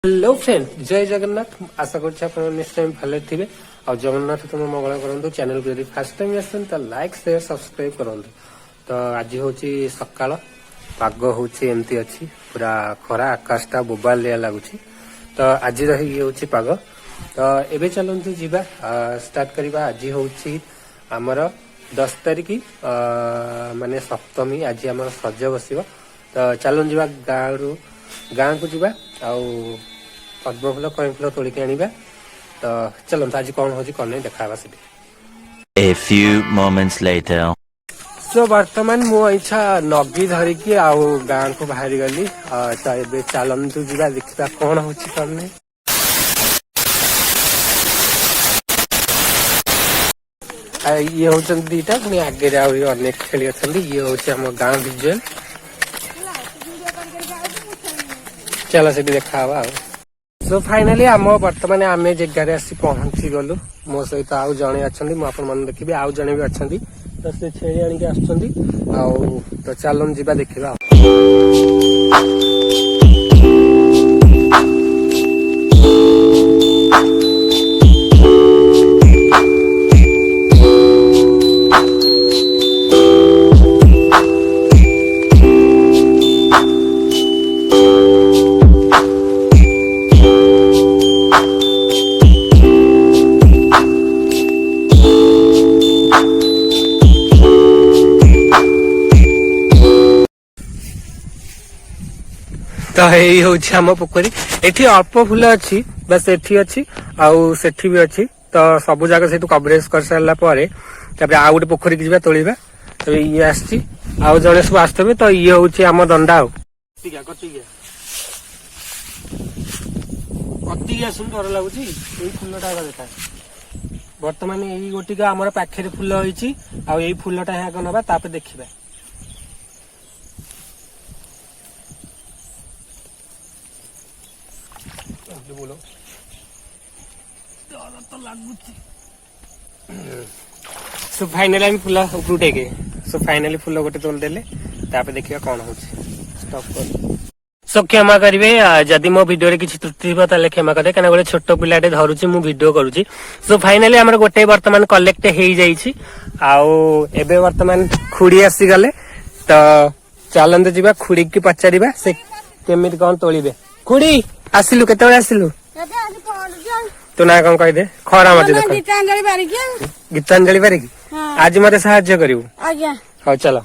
Hello friend जय जगन्नाथ आशा कर निश्चय भले थे और जगन्नाथ तुम मंगल करूँ चैनल को यदि फास्ट टाइम आसन तो लाइक शेयर सब्सक्राइब करूँ। तो आज हूँ सकाल पाग हूँ एमती अच्छी पूरा खरा आकाशटा बोबाल लिया लगुच। तो आज ये हूँ पाग। तो एबे चलते जीवा स्टार्ट करवा। आज हूँ आमर 10 तारिख माने सप्तमी। आज आम सज बस। तो चलो जीवा गाँ को जीवा पद्म फूल कई फूल तोलिक आनिबा। तो चलते आज कौन हो कौन नहीं देखा से। A few moments later. तो वर्तमान मु इच्छा नगी धरिकी गाँ को बाहरी गली। तो ये चलतु जीवा देखा कौन हो कौन नहीं। ये हूँ दीटा पुणी आगे अनेक खेली अच्छा। ये हूँ आम गाँ विजुअल। चलो से देखा। सो फाइनाली आम बर्तमान आम जगार आसी पहुंची गलु। मो सहित आउ जड़े अच्छा मुझे देखी आउ जड़े भी अच्छा। तो से छेड़ी आणिक आस। तो चलो जीवा देखा। तो यही हूँ आम पोखरी। एठी अल्प फूल अच्छी बस एठी अच्छी आउ सेठी भी अच्छी। तो सब जगह से कवरेज कर सारा आउ गोटे पोखरी की तोलिबा। तो ये आसी आउ जड़े सब आसवे। तो ये हूँ आम दंडा। कतिका सुंदर लगुच फूलटा देखा। बर्तमान यही गोटिका आम पाखे फूल होती फूलटा यहाँ नवा तापर देखा। बोलो सो फाइनली हम फूल उपरू टेके। सो फाइनली फूल गोटे तोल देले तापर देखिया कौन हो। स्टॉप कर। सो क्षमा करेंगे जदि मो वीडियो रे किछि त्रुटि हो ताले क्षमा करे कना गोटे छोट पिलाटे धरुची मु वीडियो करूची। सो फाइनली हमर गोटे वर्तमान कलेक्ट हेई जाईची। आउ एबे वर्तमान खुड़ी आसी गले। तो चलंत जीवा खुड़ी की पचारिबा से केमिति कोन तोलिबे। खुड़ी आसिलु केते बळे आसिलु तो ना कौन कह खरा मत गीतांजलि बारिक आज मत साहाଯ୍य करू। हाँ चलो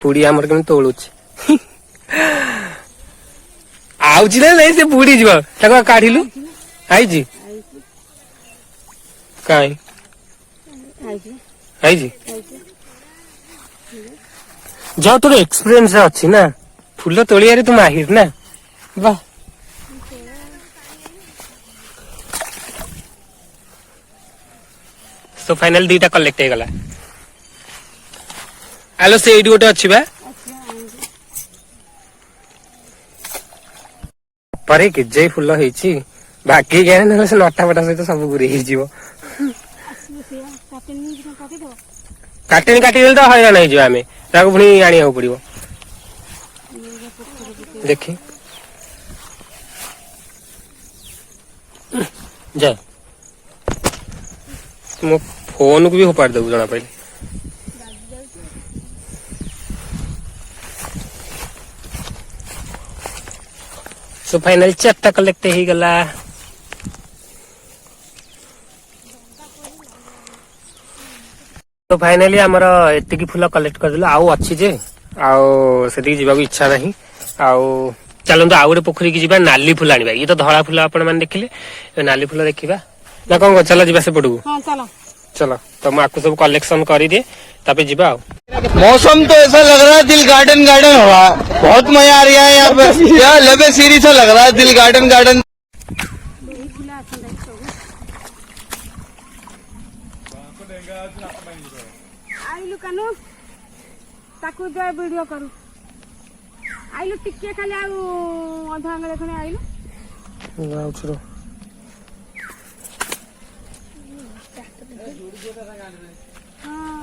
बुढ़ी आमर कमी तोलुच आउची ना नहीं से बुढ़ी जीव काढ़िलु आई कहीं आई जो तोर एक्सपीरियंस अच्छी ना फूल तोलिया तू माहिर ना वाह। सो फाइनल दीटा कलेक्ट हो गला। आलो से एडी गोटे अछि बा परे के जे फुल होईची बाकी ज्ञान न से नटा बटा सहित सब गुरी ही जीवो। काटेनी काटी देल तो हैरान हो जिवो। आमे ताको पुनी आनी हो पड़िबो। देखी जा मो फोन को भी होपाड़ देबू जना पहले। सो फाइनल 4टा कलेक्ट हो गला। तो फाइनली आमर एतिकी फूल कलेक्ट कर देलु। आउ अच्छी जे आउ सेठी जीवा इच्छा नहीं। आउ चलंतु आउ गोटे पोखरी की जीवा नाली फूल आनिबा। ये तो धड़ा फूल आपण माने देखिले नाली फूल देखिबा ना कौन चलो जीवा से पड़ू। हाँ चलो चलो तो मैं आपको सब कलेक्शन कर दिए तापे जीवा। मौसम तो ऐसा लग रहा है दिल गार्डन गार्डन हो रहा है। बहुत मजा आ रहा है यहाँ पे। यहाँ लबे सीरी सा लग रहा है दिल गार्डन गार्डन। आइलु कानु ताकू जो वीडियो करू आइलु टिके खाली आउ अधा आंगले खने आइलु जाऊ छरो हां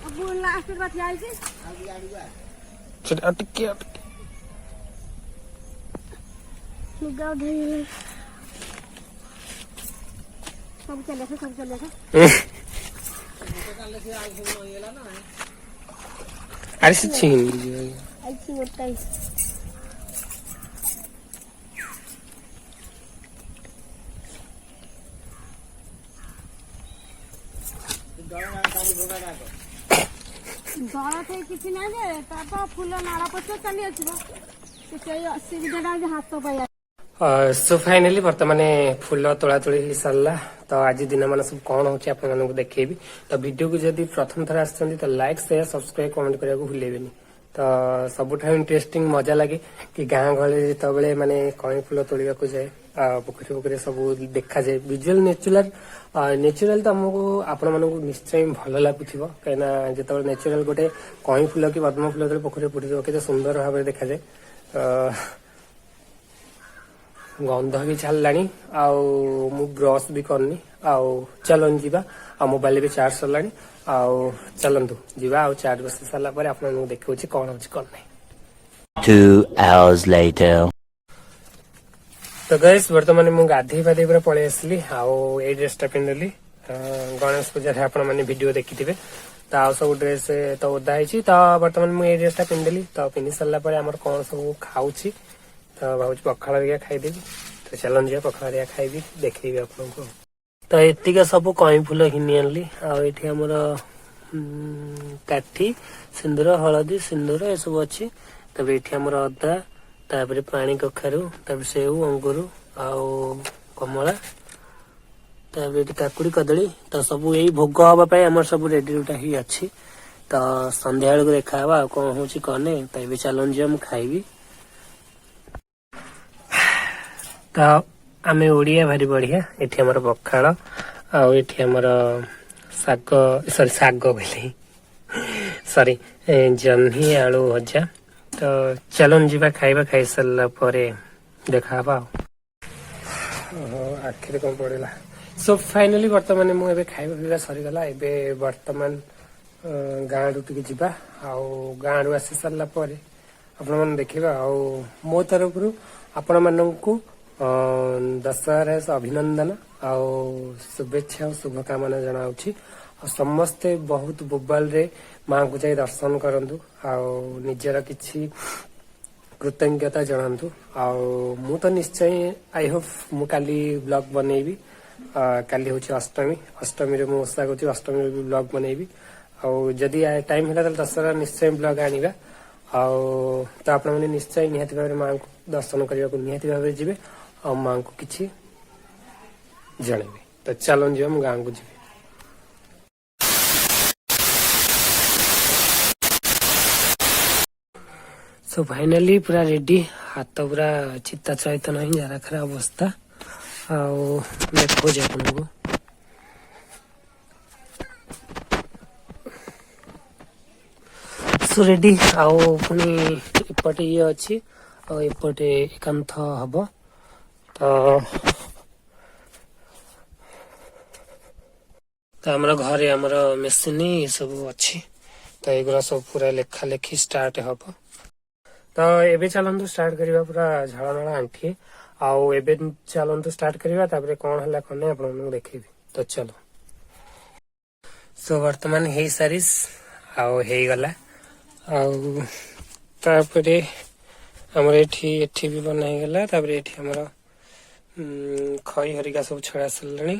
अब लास्ट बात आई थी चल अटके लुगा धोई सब चले अरे से छीन लीजिए ऐसी होता है दड़ा थे किसी ना जे तापा फूल नाला पछे चली आछबो से सेई असुविधाटा जे हाथ पाया सो फाइनाली बर्तमान फूल तोला तोली हो सारा तो आज दिन मान सब कौन हो देखेबी तो वीडियो को जब प्रथम थर आसछन्ती तो लाइक शेयर सब्सक्राइब कमेंट करने को भूलेबेनी तो सबुठ इंटरेस्टिंग मजा लगे कि गाँ गहली जिते माने कई फूल तोड़ा जाए पोखरी पोखरी सब देखा जाए विजुअल नेचुरल तो आमको आपण मानक निश्चय भल लगुव कहीं जो नेचुरल गोटे कई फूल कि पद्म फूल जो पोखरी फुटी के सुंदर भाव में देखा जाए गंध भी छाड़लानी मु ब्रश भी करनी चलन जीवा मोबाइल भी चार्ज सरलानी चलतु जीवा चार्ज बसी सारा आप देखा कौन हो कौन नहीं 2 hours later. तो गैस बर्तमान मुझे गाधे पाधे पूरा पलि आसली आई ड्रेसटा पिंधली गणेश पूजा आपण मैंने वीडियो देखी थे तो सब ड्रेस तो ओदा है तो बर्तमान मुझे ड्रेसटा पिंधली तो पिंधि सारा कौन सब खाऊँ तो भाव पखाड़ दिया खाईदेवी तो चलन जी पखाड़ दिया खाइबी देखी आपको तो एतिका सब कई फूल घिनी आनली आमर काठी सिंदूर हलदी सिंदूर ये सब अच्छी ये अदा तापर पानी कखारू तापर सेव अंगूर कमला तापर काकुड़ी कदली तो सब यही भोग हाँपाई आम सब रेडी रुटा ही अच्छी तो संध्या बेलू देखा कौन हो कौन नहीं तो ये चलन जी मुझे खाइबी तो आम ओडिया भारी बढ़िया एठी हमर पखाड़ आमर शाग सॉरी शाग कहली सॉरी जह्नी आलू भजा तो चलन जीवा खाइबा खाई सारा देखा आखिर कौन पड़ेगा सो फाइनाली बर्तमान मुझे खाइबा पीवा सरीगला एबे बर्तमान गाँ टिके जीवा गाँ रु आसी सारा आपण मैंने देखा मो तरफ आपण मानू दशहरा अभिनंदन शुभेच्छा और शुभकामना जनाऊँगी समस्ते बहुत बोबाल रे माँ को जाई दर्शन करंतु निजर किछि कृतज्ञता जनातु मु तो निश्चय आई होप मु काली ब्लॉग बनैबी काली हूँ अष्टमी रे मु ओषा करूँ अष्टमी भी ब्लॉग बनैबी जदि टाइम है दशहरा निश्चय ब्लॉग आनिबा तो आपण मैंने निश्चय निहाती भाव माँ को दर्शन करने को निहाती भाव जी माँ को किसी जनइबी तो चलन जी गाँ को जी सो फाइनाली पूरा रेडी हाथ पूरा चित्ता चैत नहीं जरा खराब अवस्था देखो आपको सो रेडी पुणी एपटे ये अच्छी एपटे एकांत हम तो आमर घरे आमर मेसीन ये सब अच्छी तो युवा सब पूरा लेखा लेखी स्टार्ट हम तो एबे चलतु स्टार्ट करवा पूरा झाड़नाड़ आंठी एबे चलतु स्टार्ट करवा कौन है कौन नहीं आप देखेबी तो चलो सो वर्तमान हो सारी गला तापरे हमर एठी भी बनाई गला तापरे एठी हमर खई हरिका सब छड़ा सरलानी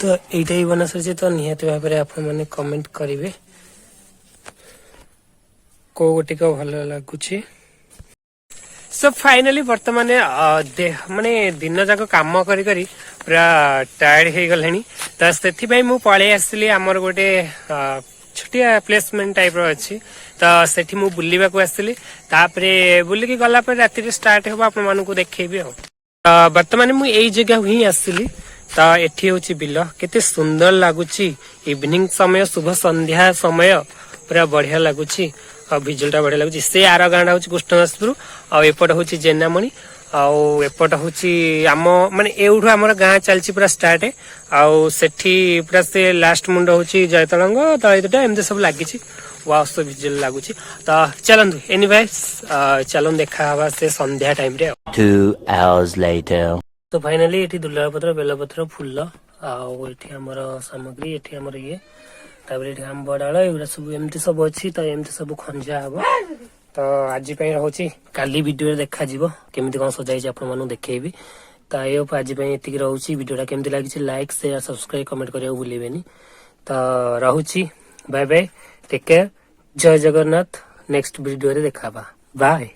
तो एटा ही बना सर तो निहाती भाव में आप कमेंट करेंगे को गोटे को भल लगुच सो फाइनाली बर्तमान माने दिन जाक काम करी करी पूरा टायर्ड हो गले तो से पलि आसली आमर गोटे छोटिया प्लेसमेंट टाइप अच्छी तो सेठी मु बुलिबा को आसली तापरे बुलिकी गला पर राति स्टार्ट हो आपण मानकु देखेबी बर्तमान मु एई जगह ही आसली तो एठी होची बिल केते सुंदर लगुची इवनिंग समय शुभ संध्या समय पूरा बढ़िया लगुची विजुअलटा बढ़िया लगुची से आर गाँडा हूँ कृष्णदासपुर एपट हूँ जेनामणि आउ एपट हूँ आम माने एवठू आमर गाँ चलची पूरा स्टार्ट आउ सेठी पूरा से लास्ट मुंड हूँ जयतरंग तलईटा एमती सब लगी वाव सो विजुअल लगुच तो चलतु एनीवे चलन देखा हवा से संध्या टाइम रे 2 hours later. तो फाइनाली ये दुर्लभपत्र बेलपत्र फुल आमर सामग्री ये आमर ये आंब डाल एगुरा सब एमती सब अच्छी तो एमती सब खंजा हम तो आज रोचे काली वीडियो देखा केमी कौन सजाई आप देखेबी तो ये आज ये रोचे वीडियोटा केमती लगी लाइक शेयर सब्सक्राइब कमेंट करने भूलें तो रोची बाय बाय टेक केयर जय जगन्नाथ नेक्स्ट वीडियो देखा बाय।